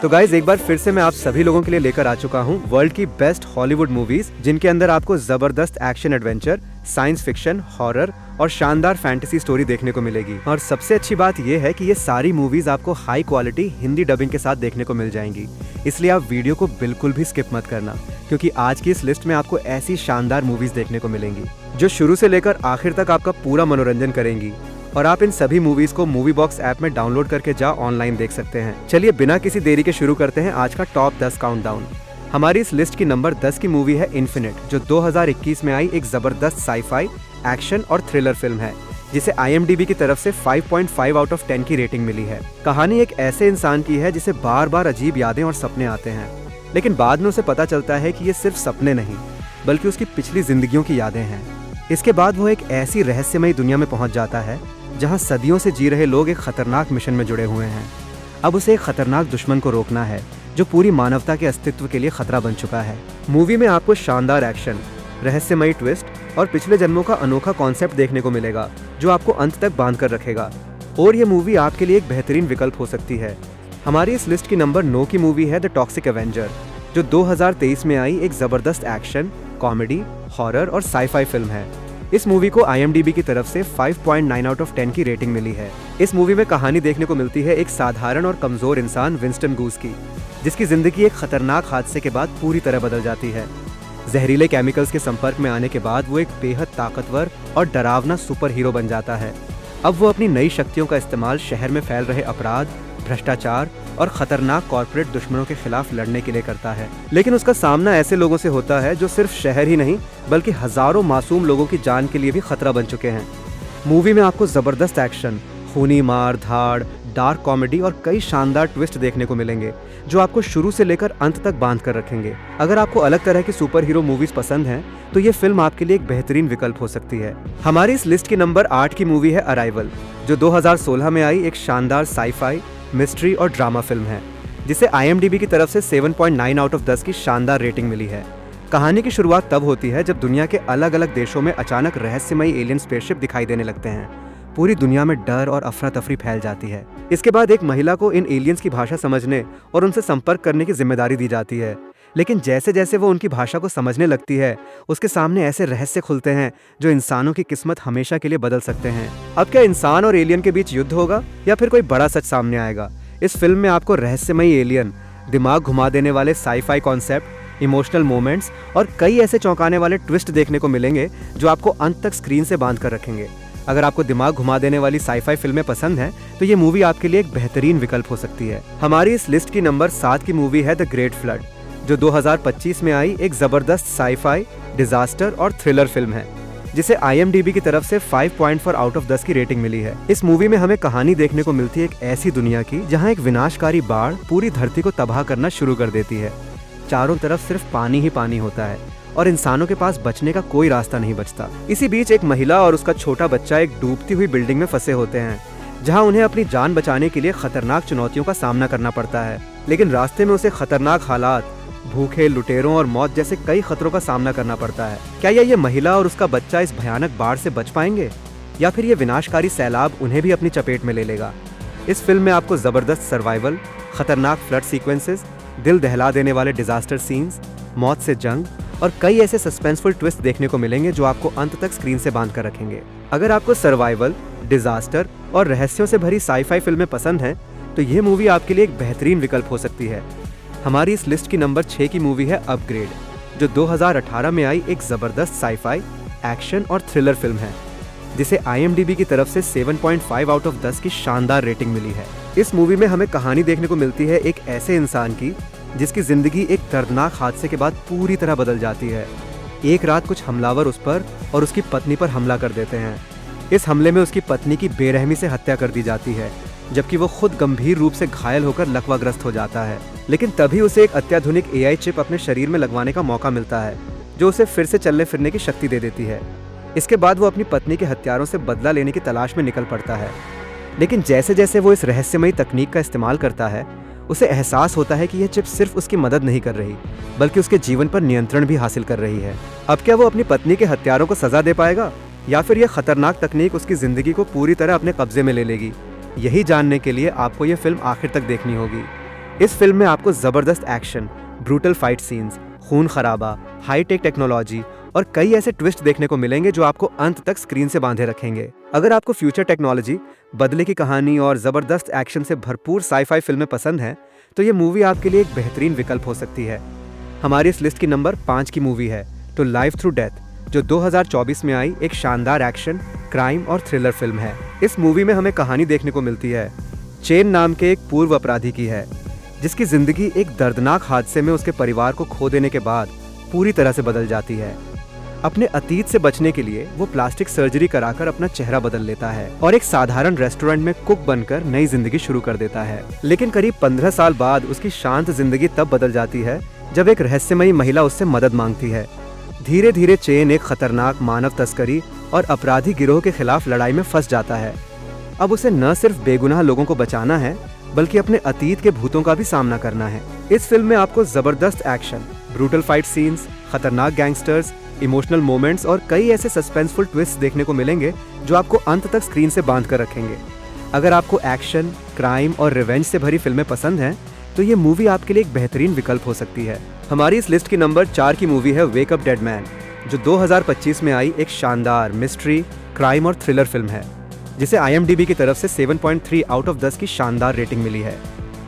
तो गाइज एक बार फिर से मैं आप सभी लोगों के लिए लेकर आ चुका हूँ वर्ल्ड की बेस्ट हॉलीवुड मूवीज, जिनके अंदर आपको जबरदस्त action adventure, science fiction, horror और शानदार फैंटेसी स्टोरी देखने को मिलेगी। और सबसे अच्छी बात यह है कि ये सारी मूवीज आपको हाई क्वालिटी हिंदी डबिंग के साथ देखने को मिल जाएंगी। इसलिए आप वीडियो को बिल्कुल भी स्किप मत करना, क्योंकि आज की इस लिस्ट में आपको ऐसी शानदार मूवीज देखने को मिलेंगी जो शुरू से लेकर आखिर तक आपका पूरा मनोरंजन करेंगी। और आप इन सभी मूवीज को मूवी बॉक्स ऐप में डाउनलोड करके ऑनलाइन देख सकते हैं। चलिए बिना किसी देरी के शुरू करते हैं आज का टॉप 10 काउंटडाउन। हमारी इस लिस्ट की नंबर 10 की मूवी है इन्फिनिट, जो 2021 में आई एक जबरदस्त साईफाई, एक्शन और थ्रिलर फिल्म है, जिसे IMDb की तरफ से 5.5 आउट ऑफ 10 की रेटिंग मिली है। कहानी एक ऐसे इंसान की है जिसे बार बार अजीब यादें और सपने आते हैं, लेकिन बाद में उसे पता चलता है कि ये सिर्फ सपने नहीं बल्कि उसकी पिछली जिंदगियों की यादें हैं। इसके बाद वो एक ऐसी रहस्यमयी दुनिया में पहुंच जाता है जहां सदियों से जी रहे लोग एक खतरनाक मिशन में जुड़े हुए हैं। अब उसे एक खतरनाक दुश्मन को रोकना है जो पूरी मानवता के अस्तित्व के लिए खतरा बन चुका है। मूवी में आपको शानदार एक्शन, रहस्यमयी ट्विस्ट और पिछले जन्मों का अनोखा कॉन्सेप्ट देखने को मिलेगा जो आपको अंत तक बांध कर रखेगा। और ये मूवी आपके लिए एक बेहतरीन विकल्प हो सकती है। हमारी इस लिस्ट की नंबर 9 की मूवी है द टॉक्सिक एवेंजर, जो 2023 में आई एक जबरदस्त एक्शन, कॉमेडी, हॉरर और साईफाई फिल्म है। इस मूवी को IMDb की तरफ से 5.9 आउट ऑफ 10 की रेटिंग मिली है। इस मूवी में कहानी देखने को मिलती है एक साधारण और कमजोर इंसान विंस्टन गूस की, जिसकी जिंदगी एक खतरनाक हादसे के बाद पूरी तरह बदल जाती है। जहरीले केमिकल्स के संपर्क में आने के बाद वो एक बेहद ताकतवर और डरावना सुपर हीरो बन जाता है। अब वो अपनी नई शक्तियों का इस्तेमाल शहर में फैल रहे अपराध, भ्रष्टाचार और खतरनाक कॉर्पोरेट दुश्मनों के खिलाफ लड़ने के लिए करता है। लेकिन उसका सामना ऐसे लोगों से होता है जो सिर्फ शहर ही नहीं बल्कि हजारों मासूम लोगों की जान के लिए भी खतरा बन चुके हैं। मूवी में आपको जबरदस्त एक्शन, खूनी मार धाड़, डार्क कॉमेडी और कई शानदार ट्विस्ट देखने को मिलेंगे जो आपको शुरू से लेकर अंत तक बांध कर रखेंगे। अगर आपको अलग तरह की सुपर हीरो मूवीज पसंद हैं, तो ये फिल्म आपके लिए एक बेहतरीन विकल्प हो सकती है। हमारी इस लिस्ट की नंबर 8 की मूवी है अराइवल, जो 2016 में आई एक शानदार साईफाई, मिस्ट्री और ड्रामा फिल्म है, जिसे IMDb की तरफ से 7.9 आउट ऑफ 10 की शानदार रेटिंग मिली है। कहानी की शुरुआत तब होती है जब दुनिया के अलग अलग देशों में अचानक रहस्यमयी एलियन स्पेसशिप दिखाई देने लगते हैं। पूरी दुनिया में डर और अफरा तफरी फैल जाती है। इसके बाद एक महिला को इन एलियंस की भाषा समझने और उनसे संपर्क करने की जिम्मेदारी दी जाती है। लेकिन जैसे जैसे वो उनकी भाषा को समझने लगती है, उसके सामने ऐसे रहस्य खुलते हैं जो इंसानों की किस्मत हमेशा के लिए बदल सकते हैं। अब क्या इंसान और एलियन के बीच युद्ध होगा या फिर कोई बड़ा सच सामने आएगा? इस फिल्म में आपको रहस्यमयी एलियन, दिमाग घुमा देने वाले साईफाई कॉन्सेप्ट, इमोशनल मोमेंट्स और कई ऐसे चौंकाने वाले ट्विस्ट देखने को मिलेंगे जो आपको अंत तक स्क्रीन से बांध कर रखेंगे। अगर आपको दिमाग घुमा देने वाली साईफाई फिल्में पसंद हैं, तो ये मूवी आपके लिए एक बेहतरीन विकल्प हो सकती है। हमारी इस लिस्ट की नंबर 7 की मूवी है द ग्रेट फ्लड, जो 2025 में आई एक जबरदस्त साईफाई, डिजास्टर और थ्रिलर फिल्म है, जिसे IMDb की तरफ से 5.4 आउट ऑफ 10 की रेटिंग मिली है। इस मूवी में हमें कहानी देखने को मिलती है एक ऐसी दुनिया की जहां एक विनाशकारी बाढ़ पूरी धरती को तबाह करना शुरू कर देती है। चारों तरफ सिर्फ पानी ही पानी होता है और इंसानों के पास बचने का कोई रास्ता नहीं बचता। इसी बीच एक महिला और उसका छोटा बच्चा एक डूबती हुई बिल्डिंग में फंसे होते हैं, जहां उन्हें अपनी जान बचाने के लिए खतरनाक चुनौतियों का सामना करना पड़ता है। लेकिन रास्ते में उसे खतरनाक हालात, भूखे, लुटेरों और मौत जैसे कई खतरों का सामना करना पड़ता है। क्या ये महिला और उसका बच्चा इस भयानक बाढ़ से बच पाएंगे या फिर ये विनाशकारी सैलाब उन्हें भी अपनी चपेट में ले लेगा? इस फिल्म में आपको जबरदस्त सर्वाइवल, खतरनाक फ्लड सीक्वेंसेस, दिल दहला देने वाले डिजास्टर सीन्स, मौत से जंग और कई ऐसे सस्पेंसफुल ट्विस्ट देखने को मिलेंगे जो आपको अंत तक स्क्रीन से बांध कर रखेंगे। अगर आपको सर्वाइवल, डिजास्टर और रहस्यों से भरी साईफाई फिल्में पसंद हैं, तो ये मूवी आपके लिए एक बेहतरीन विकल्प हो सकती है। हमारी इस लिस्ट की नंबर 6 की मूवी है अपग्रेड, जो 2018 में आई एक जबरदस्त साईफाई, एक्शन और थ्रिलर फिल्म है, जिसे IMDb की तरफ से 7.5 आउट ऑफ 10 की शानदार रेटिंग मिली है। इस मूवी में हमें कहानी देखने को मिलती है एक ऐसे इंसान की जिसकी जिंदगी एक दर्दनाक हादसे के बाद पूरी तरह बदल जाती है। एक रात कुछ हमलावर उस पर और उसकी पत्नी पर हमला कर देते हैं। इस हमले में उसकी पत्नी की बेरहमी से हत्या कर दी जाती है, जबकि वो खुद गंभीर रूप से घायल होकर लकवाग्रस्त हो जाता है। लेकिन तभी उसे एक अत्याधुनिक AI चिप अपने शरीर में लगवाने का मौका मिलता है, जो उसे फिर से चलने फिरने की शक्ति दे देती है। इसके बाद वो अपनी पत्नी के हत्यारों से बदला लेने की तलाश में निकल पड़ता है। लेकिन जैसे जैसे वो इस रहस्यमयी तकनीक का इस्तेमाल करता है, उसे एहसास होता है कि यह चिप सिर्फ उसकी मदद नहीं कर रही बल्कि उसके जीवन पर नियंत्रण भी हासिल कर रही है। अब क्या वो अपनी पत्नी के हत्यारों को सजा दे पाएगा या फिर यह खतरनाक तकनीक उसकी जिंदगी को पूरी तरह अपने कब्जे में ले लेगी? यही जानने के लिए आपको यह फिल्म आखिर तक देखनी होगी। इस फिल्म में आपको जबरदस्त एक्शन, ब्रूटल फाइट सीन्स, खून खराबा, हाईटेक टेक्नोलॉजी और कई ऐसे ट्विस्ट देखने को मिलेंगे जो आपको अंत तक स्क्रीन से बांधे रखेंगे। अगर आपको फ्यूचर टेक्नोलॉजी, बदले की कहानी और जबरदस्त एक्शन से भरपूर साई-फाई फिल्में पसंद हैं, तो ये मूवी आपके लिए एक बेहतरीन विकल्प हो सकती है। हमारी इस लिस्ट की नंबर 5 की मूवी है टू लाइफ थ्रू डेथ, जो 2024 में आई एक शानदार एक्शन, क्राइम और थ्रिलर फिल्म है। इस मूवी में हमें कहानी देखने को मिलती है चेन नाम के एक पूर्व अपराधी की है, जिसकी जिंदगी एक दर्दनाक हादसे में उसके परिवार को खो देने के बाद पूरी तरह से बदल जाती है। अपने अतीत से बचने के लिए वो प्लास्टिक सर्जरी कराकर अपना चेहरा बदल लेता है और एक साधारण रेस्टोरेंट में कुक बनकर नई जिंदगी शुरू कर देता है। लेकिन करीब 15 साल बाद उसकी शांत जिंदगी तब बदल जाती है जब एक रहस्यमयी महिला उससे मदद मांगती है। धीरे धीरे चेन एक खतरनाक मानव तस्करी और अपराधी गिरोह के खिलाफ लड़ाई में फंस जाता है। अब उसे न सिर्फ बेगुनाह लोगों को बचाना है, बल्कि अपने अतीत के भूतों का भी सामना करना है। इस फिल्म में आपको जबरदस्त एक्शन, ब्रूटल फाइट सीन्स, खतरनाक गैंगस्टर्स, इमोशनल मोमेंट्स और कई ऐसे सस्पेंसफुल ट्विस्ट देखने को मिलेंगे जो आपको अंत तक स्क्रीन से बांध कर रखेंगे। अगर आपको एक्शन, क्राइम और रिवेंज से भरी फिल्में पसंद हैं, तो ये मूवी आपके लिए एक बेहतरीन विकल्प हो सकती है। हमारी इस लिस्ट की नंबर 4 की मूवी है वेक अप डेड मैन, जो 2025 में आई एक शानदार मिस्ट्री, क्राइम और थ्रिलर फिल्म है, जिसे IMDb की तरफ से 7.3 आउट ऑफ 10 की शानदार रेटिंग मिली है।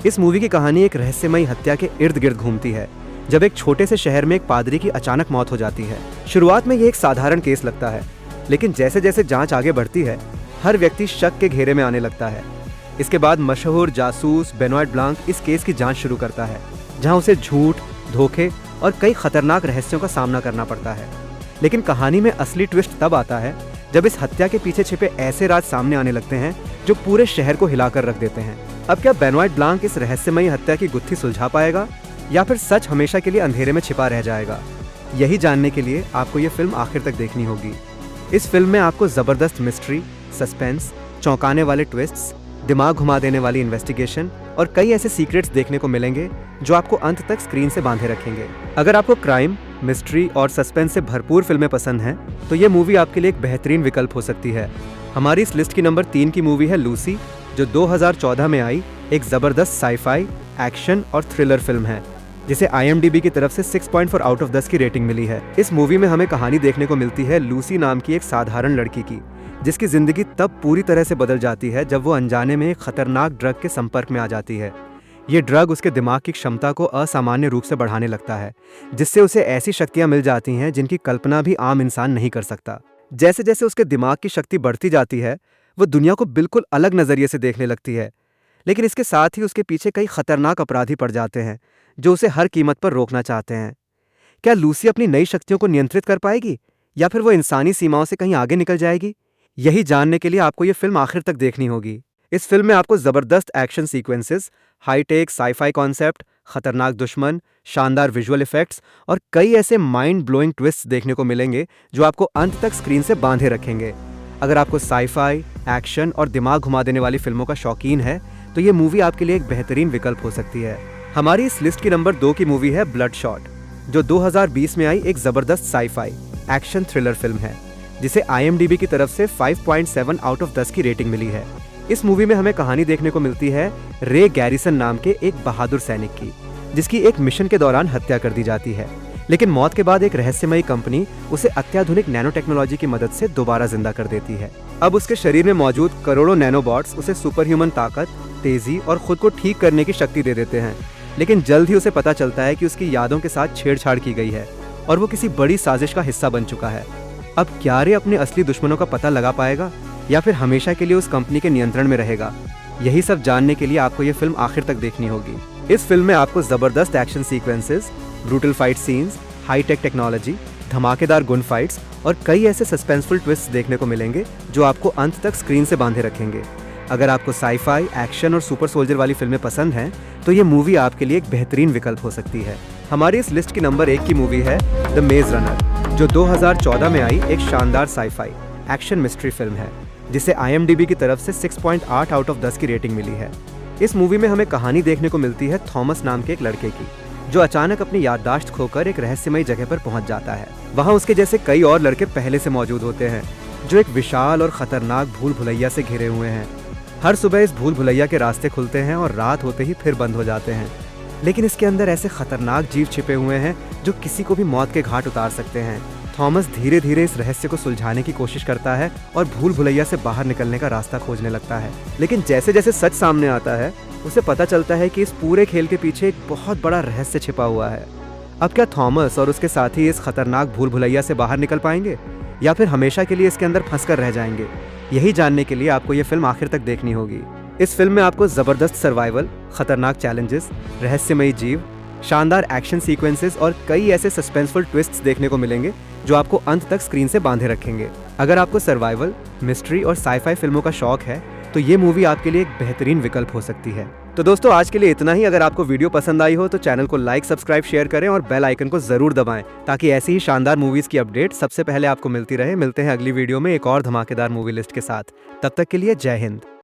इस मूवी की कहानी एक रहस्यमयी हत्या के इर्द गिर्द घूमती है, जब एक छोटे से शहर में एक पादरी की अचानक मौत हो जाती है। शुरुआत में ये एक साधारण केस लगता है, लेकिन जैसे जैसे जांच आगे बढ़ती है, हर व्यक्ति शक के घेरे में आने लगता है। इसके बाद मशहूर जासूस बेनॉइट ब्लांक इस केस की जांच शुरू करता है, जहां उसे झूठ, धोखे और कई खतरनाक रहस्यों का सामना करना पड़ता है। लेकिन कहानी में असली ट्विस्ट तब आता है जब इस हत्या के पीछे छिपे ऐसे राज सामने आने लगते हैं जो पूरे शहर को हिलाकर रख देते हैं। अब क्या बेनॉइट ब्लांक इस रहस्यमयी हत्या की गुत्थी सुलझा पाएगा, या फिर सच हमेशा के लिए अंधेरे में छिपा रह जाएगा? यही जानने के लिए आपको ये फिल्म आखिर तक देखनी होगी। इस फिल्म में आपको जबरदस्त मिस्ट्री, सस्पेंस, चौंकाने वाले ट्विस्ट्स, दिमाग घुमा देने वाली इन्वेस्टिगेशन और कई ऐसे सीक्रेट्स देखने को मिलेंगे जो आपको अंत तक स्क्रीन से बांधे रखेंगे। अगर आपको क्राइम, मिस्ट्री और सस्पेंस से भरपूर फिल्में पसंद हैं, तो ये मूवी आपके लिए एक बेहतरीन विकल्प हो सकती है। हमारी इस लिस्ट की नंबर 3 की मूवी है लूसी, जो 2014 में आई एक जबरदस्त साई-फाई, एक्शन और थ्रिलर फिल्म है, जिसे IMDb की तरफ से 6.4 आउट ऑफ 10 की रेटिंग मिली है। इस मूवी में हमें कहानी देखने को मिलती है लूसी नाम की एक साधारण लड़की की, जिसकी जिंदगी तब पूरी तरह से बदल जाती है जब वो अनजाने में एक खतरनाक ड्रग के संपर्क में आ जाती है। ये ड्रग उसके दिमाग की क्षमता को असामान्य रूप से बढ़ाने लगता है, जिससे उसे ऐसी शक्तियां मिल जाती हैं जिनकी कल्पना भी आम इंसान नहीं कर सकता। जैसे जैसे उसके दिमाग की शक्ति बढ़ती जाती है, वो दुनिया को बिल्कुल अलग नजरिए से देखने लगती है। लेकिन इसके साथ ही उसके पीछे कई खतरनाक अपराधी पड़ जाते हैं जो उसे हर कीमत पर रोकना चाहते हैं। क्या लूसी अपनी नई शक्तियों को नियंत्रित कर पाएगी, या फिर वो इंसानी सीमाओं से कहीं आगे निकल जाएगी? यही जानने के लिए आपको ये फिल्म आखिर तक देखनी होगी। इस फिल्म में आपको जबरदस्त action sequences, hi-tech sci-fi concept, खतरनाक दुश्मन, शानदार विजुअल इफेक्ट्स और कई ऐसे माइंड ब्लोइंग ट्विस्ट्स देखने को मिलेंगे जो आपको अंत तक स्क्रीन से बांधे रखेंगे। अगर आपको साई-फाई, एक्शन और दिमाग घुमा देने वाली फिल्मों का शौकीन है, तो ये मूवी आपके लिए एक बेहतरीन विकल्प हो सकती है। हमारी इस लिस्ट की नंबर 2 की मूवी है ब्लडशॉट, जो 2020 में आई एक जबरदस्त साई-फाई एक्शन थ्रिलर फिल्म है, जिसे IMDb की तरफ से 5.7 आउट ऑफ 10 की रेटिंग मिली है। इस मूवी में हमें कहानी देखने को मिलती है रे गैरिसन नाम के एक बहादुर सैनिक की, जिसकी एक मिशन के दौरान हत्या कर दी जाती है। लेकिन मौत के बाद एक रहस्यमयी कंपनी उसे अत्याधुनिक नैनो टेक्नोलॉजी की मदद से दोबारा जिंदा कर देती है। अब उसके शरीर में मौजूद करोड़ों नैनोबॉट्स उसे सुपर ह्यूमन ताकत, तेजी और खुद को ठीक करने की शक्ति दे देते हैं। लेकिन जल्द ही उसे पता चलता है कि उसकी यादों के साथ छेड़छाड़ की गई है और वो किसी बड़ी साजिश का हिस्सा बन चुका है। अब क्या रे अपने असली दुश्मनों का पता लगा पाएगा, या फिर हमेशा के लिए उस कंपनी के नियंत्रण में रहेगा? यही सब जानने के लिए आपको ये फिल्म आखिर तक देखनी होगी। इस फिल्म में आपको जबरदस्त action sequences, brutal fight scenes, hi-tech technology, धमाकेदार गन फाइट्स और कई ऐसे सस्पेंसफुल ट्विस्ट देखने को मिलेंगे जो आपको अंत तक स्क्रीन से बांधे रखेंगे। अगर आपको साई-फाई, एक्शन और सुपर सोल्जर वाली फिल्में पसंद हैं, तो ये मूवी आपके लिए एक बेहतरीन विकल्प हो सकती है। हमारी इस लिस्ट की नंबर 1 की मूवी है द मेज रनर, जो 2014 में आई एक शानदार साई-फाई एक्शन मिस्ट्री फिल्म है, जिसे IMDb की तरफ से 6.8 आउट ऑफ 10 की रेटिंग मिली है। इस मूवी में हमें कहानी देखने को मिलती है थॉमस नाम के एक लड़के की, जो अचानक अपनी याददाश्त खोकर एक रहस्यमयी जगह पर पहुंच जाता है। वहां उसके जैसे कई और लड़के पहले से मौजूद होते हैं, जो एक विशाल और खतरनाक भूल भुलैया से घिरे हुए हैं। हर सुबह इस भूल भुलैया के रास्ते खुलते हैं और रात होते ही फिर बंद हो जाते हैं। लेकिन इसके अंदर ऐसे खतरनाक जीव छिपे हुए हैं जो किसी को भी मौत के घाट उतार सकते हैं। थॉमस धीरे धीरे इस रहस्य को सुलझाने की कोशिश करता है और भूल भुलैया से बाहर निकलने का रास्ता खोजने लगता है। लेकिन जैसे जैसे सच सामने आता है, उसे पता चलता है कि इस पूरे खेल के पीछे एक बहुत बड़ा रहस्य छिपा हुआ है। अब क्या थॉमस और उसके साथी इस खतरनाक भूल भुलैया से बाहर निकल पाएंगे या फिर हमेशा के लिए इसके अंदर फंसकर रह जाएंगे? यही जानने के लिए आपको ये फिल्म आखिर तक देखनी होगी। इस फिल्म में आपको जबरदस्त सर्वाइवल, खतरनाक चैलेंजेस, रहस्यमयी जीव, शानदार एक्शन सीक्वेंसेस और कई ऐसे सस्पेंसफुल ट्विस्ट्स देखने को मिलेंगे जो आपको अंत तक स्क्रीन से बांधे रखेंगे। अगर आपको सर्वाइवल, मिस्ट्री और साई-फाई फिल्मों का शौक है तो ये मूवी आपके लिए एक बेहतरीन विकल्प हो सकती है। तो दोस्तों, आज के लिए इतना ही। अगर आपको वीडियो पसंद आई हो तो चैनल को लाइक, सब्सक्राइब, शेयर करें और बेल आइकन को जरूर दबाएं ताकि ऐसी ही शानदार मूवीज की अपडेट सबसे पहले आपको मिलती रहे। मिलते हैं अगली वीडियो में एक और धमाकेदार मूवी लिस्ट के साथ। तब तक के लिए जय हिंद।